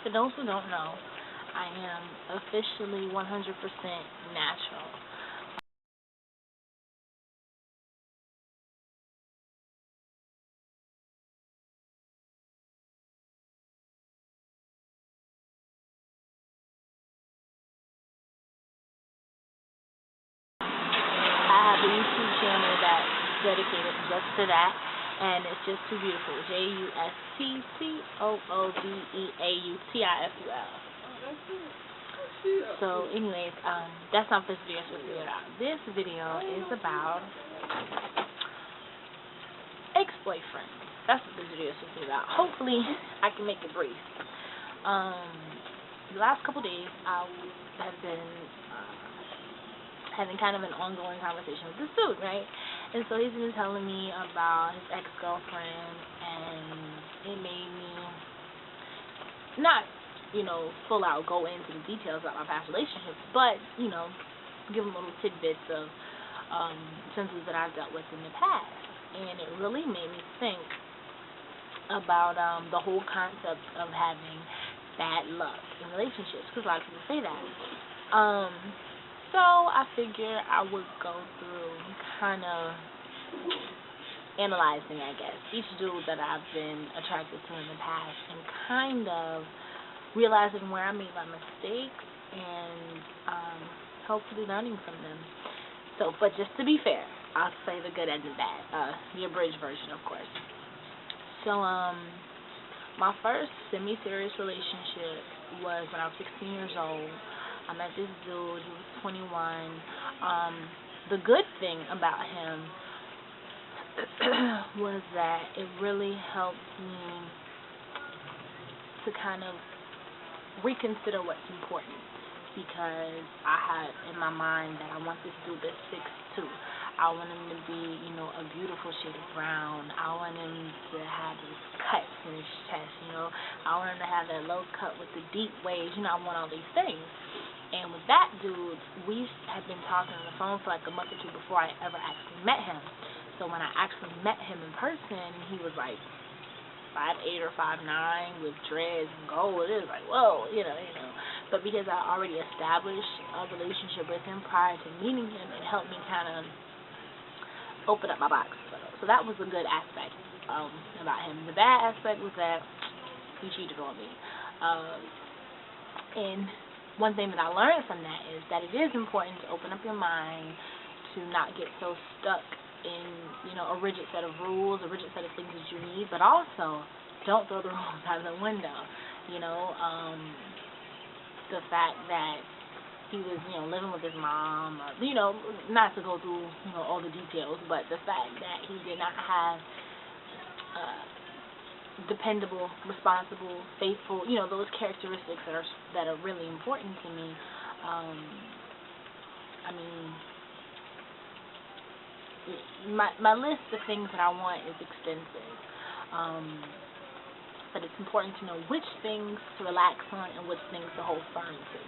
For those who don't know, I am officially 100% natural. I have a YouTube channel that's dedicated just to that, and it's just too beautiful. JUSTCOOBEAUTIFUL. So, anyways, that's not what this video is supposed to be about. This video is about ex-boyfriend. That's what this video is supposed to be about. Hopefully, I can make it brief. The last couple days, I have been having kind of an ongoing conversation with this dude, right? And so he's been telling me about his ex-girlfriend, and it made me not, full out go into the details about my past relationships, but, give him little tidbits of sentences that I've dealt with in the past. And it really made me think about the whole concept of having bad luck in relationships, because a lot of people say that. So I figure I would go through kind of analyzing, I guess, each dude that I've been attracted to in the past, and kind of realizing where I made my mistakes and hopefully learning from them. So, but just to be fair, I'll say the good and the bad, the abridged version, of course. So, my first semi-serious relationship was when I was 16 years old. I met this dude. He was 21. The good thing about him was that it really helped me to kind of reconsider what's important, because I had in my mind that I want this dude that's 6'2". I want him to be, a beautiful shade of brown. I want him to have his cuts in his chest, I want him to have that low cut with the deep waves, I want all these things. And with that dude, we had been talking on the phone for like a month or two before I ever actually met him. So when I actually met him in person, he was like 5'8" or 5'9" with dreads and gold. It was like, whoa, But because I already established a relationship with him prior to meeting him, it helped me kind of open up my box. So that was a good aspect about him. The bad aspect was that he cheated on me. And one thing that I learned from that is that it is important to open up your mind, to not get so stuck in, a rigid set of rules, a rigid set of things that you need, but also don't throw the rules out of the window. The fact that he was, living with his mom, or, not to go through, all the details, but the fact that he did not have dependable, responsible, faithful, those characteristics that are really important to me. My list of things that I want is extensive, but it's important to know which things to relax on and which things to hold firm to.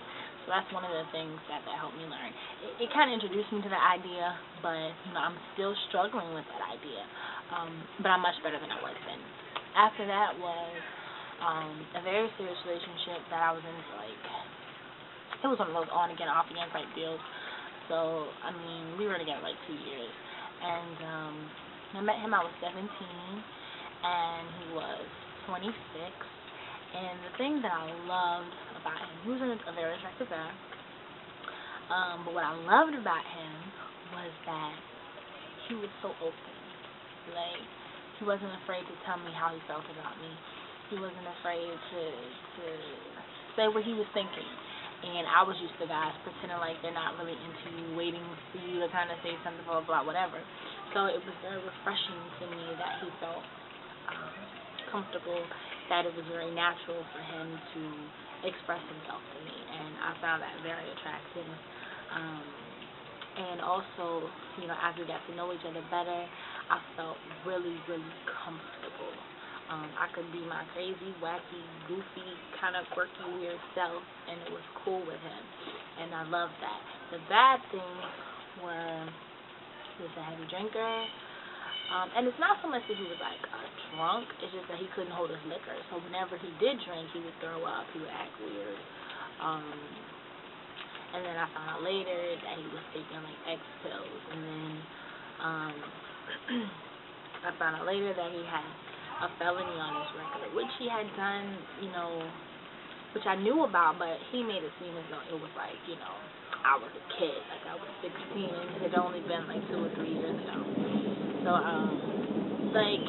So that's one of the things that helped me learn. It kind of introduced me to the idea, but I'm still struggling with that idea. But I'm much better than I was then. After that was a very serious relationship that I was in for it was one of those on again, off again type deals. So we were together 2 years, and I met him. I was 17, and he was 26. And the thing that I loved about him, he was a very attractive guy. But what I loved about him was that he was so open. He wasn't afraid to tell me how he felt about me. He wasn't afraid to say what he was thinking. And I was used to guys pretending like they're not really into you, waiting for you to kind of say something, blah, blah, whatever. So it was very refreshing to me that he felt comfortable, that it was very natural for him to express himself to me. And I found that very attractive. And also, as we got to know each other better, I felt really, really comfortable. I could be my crazy, wacky, goofy, kind of quirky, weird self, and it was cool with him. And I loved that. The bad things were he was a heavy drinker. And it's not so much that he was like drunk, it's just that he couldn't hold his liquor. So whenever he did drink, he would throw up, he would act weird. Um, and then I found out later that he was taking like X pills, and then um, I found out later that he had a felony on his record, which he had done, which I knew about, but he made it seem as though it was like, I was a kid, like I was 16, and it had only been like 2 or 3 years ago. So, like,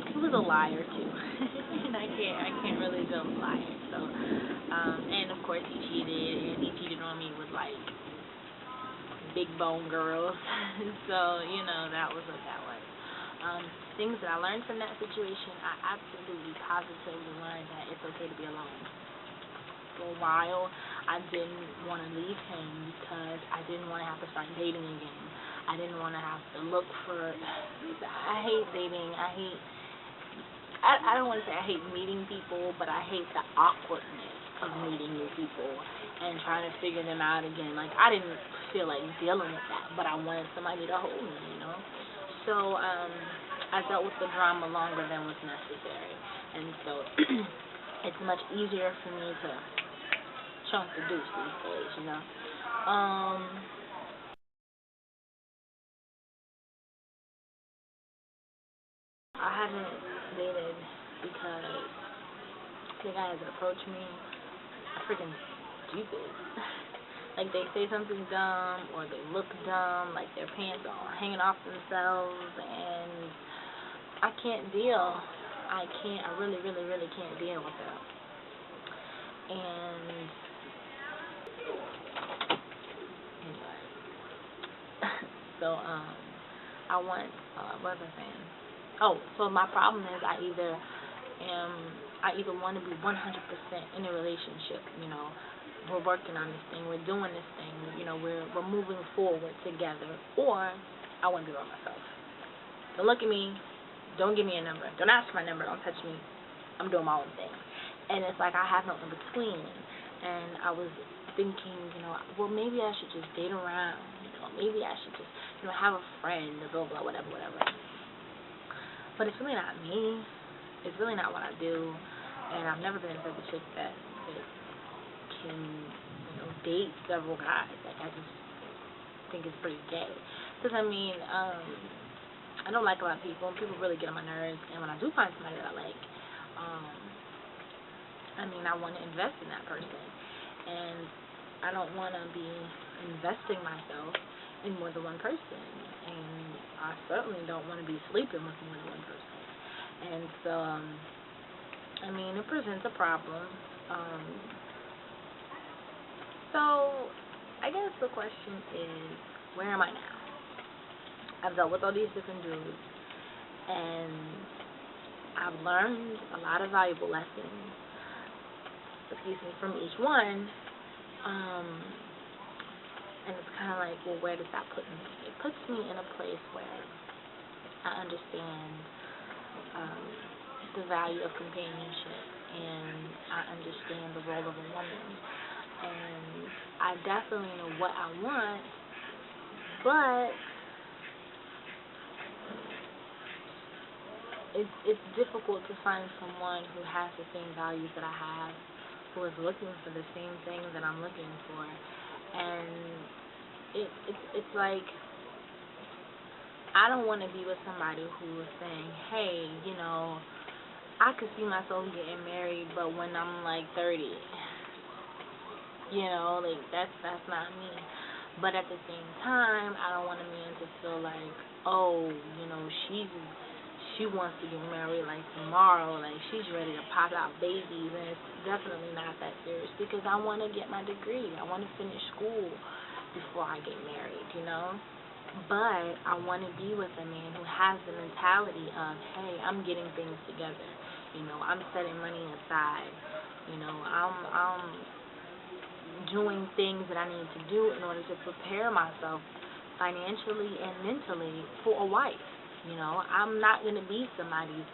he was a liar too, and I can't really deal with liars. So, and of course he cheated, and he cheated on me with like big bone girls. So, that was what that was. Things that I learned from that situation, I absolutely positively learned that it's okay to be alone. For a while, I didn't want to leave him because I didn't want to have to start dating again. I didn't want to have to look for, I hate dating, I don't want to say I hate meeting people, but I hate the awkwardness of meeting new people and trying to figure them out again. Like, I didn't feel like dealing with that, but I wanted somebody to hold me. So, I dealt with the drama longer than was necessary, and so it's much easier for me to chunk the deuce these days, I haven't dated because the guys that approach me are freaking stupid. Like, they say something dumb, or they look dumb, like their pants are hanging off themselves, and I can't deal. I really, really, really can't deal with that. And anyway, so I want. What was I saying? Oh, so my problem is I either want to be 100% in a relationship. We're working on this thing. We're doing this thing. We're moving forward together. Or I want to be by myself. Don't look at me. Don't give me a number. Don't ask for my number. Don't touch me. I'm doing my own thing. And it's like I have no in between. And I was thinking, well, maybe I should just date around. Maybe I should just, have a friend, blah, blah, whatever. But it's really not me. It's really not what I do. And I've never been the type of chick that can, date several guys. Like, I just think it's pretty gay. Because, I don't like a lot of people, and people really get on my nerves. And when I do find somebody that I like, I want to invest in that person. And I don't want to be investing myself in more than one person. And I certainly don't want to be sleeping with more than one person. And so, it presents a problem. So, I guess the question is, where am I now? I've dealt with all these different dudes, and I've learned a lot of valuable lessons, from each one, and it's kind of like, well, where does that put me? It puts me in a place where I understand the value of companionship, and I understand the role of a woman, and I definitely know what I want, but it's difficult to find someone who has the same values that I have, who is looking for the same things that I'm looking for, and it's like, I don't want to be with somebody who is saying, hey, I could see myself getting married, but when I'm like 30, like that's not me. But at the same time, I don't want a man to feel like, oh, she wants to get married like tomorrow, like she's ready to pop out babies, and it's definitely not that serious, because I want to get my degree. I want to finish school before I get married, But I want to be with a man who has the mentality of, hey, I'm getting things together. I'm setting money aside. I'm doing things that I need to do in order to prepare myself financially and mentally for a wife. I'm not going to be somebody's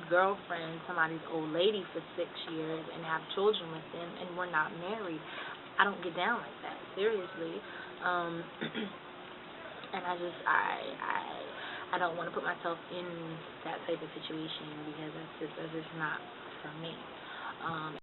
girlfriend, somebody's old lady for 6 years and have children with them, and we're not married. I don't get down like that, seriously. And I don't want to put myself in that type of situation because that's just not for me.